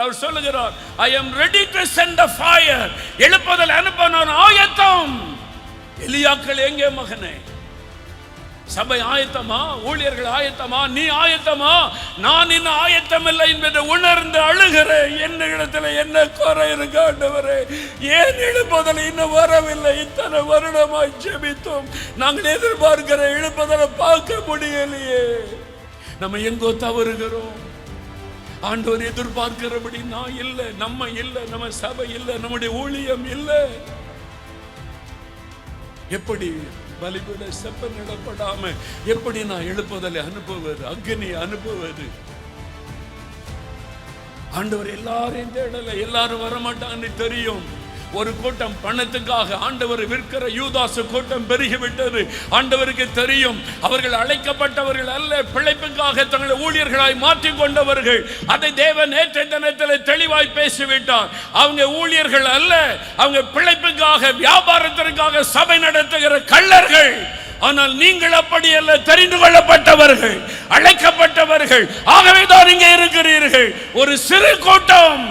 அவர் சொல்லுகிறார், I am ready to send a fire. எழுப்புதல் அனுப்ப நான் ஆயத்தம். எலியாக்கள் எங்கே மகனே? சபை ஆயத்தமா? ஊழியர்கள் ஆயத்தமா? நீ ஆயத்தமா? நான் இன்னும் ஆயத்தம் இல்லை என்பதை உணர்ந்து அழுகிறேன். என்ன இடத்துல என்ன குறை இருக்கு ஆண்டவரே? ஏன் எழுப்புதல் இன்னும் வரவில்லை? இத்தனை வருடமாய் ஜெபித்தோம், நாங்கள் எதிர்பார்க்கிற எழுப்புதலை பார்க்க முடியலையே. நம்ம எங்கோ தவறுகிறோம். ஆண்டவர் எதிர்பார்க்கிறபடி நான் இல்லை, நம்ம இல்லை, நம்ம சபை இல்லை, நம்முடைய ஊழியம் இல்லை. எப்படி பலிபீட செப்பனிடப்படாம எப்படி நான் எழுப்புதலை அனுப்புவது, அக்னி அனுப்புவது? ஆண்டவர் எல்லாரையும் தேடல, எல்லாரும் வரமாட்டான்னு தெரியும். ஒரு கூட்டம் பணத்துக்காக ஆண்டவர் விற்கிற யூதாசு கூட்டம் பெருகிவிட்டது. ஆண்டவருக்கு தெரியும் அவர்கள் அழைக்கப்பட்டவர்கள் அல்ல, பிழைப்புக்காக தங்களை ஊழியர்களாய் மாற்றிக் கொண்டவர்கள். அதை தேவன் நேற்றைய தினத்தில் தெளிவாய் பேசிவிட்டார். அவங்க ஊழியர்கள் அல்ல, அவங்க பிழைப்புக்காக வியாபாரத்திற்காக சபை நடத்துகிற கள்ளர்கள். ஆனால் நீங்கள் அப்படி அல்ல, தெரிந்து கொள்ளப்பட்டவர்கள், அழைக்கப்பட்டவர்கள். ஆகவே தான் இங்கே இருக்கிறீர்கள். ஒரு சிறு கூட்டம்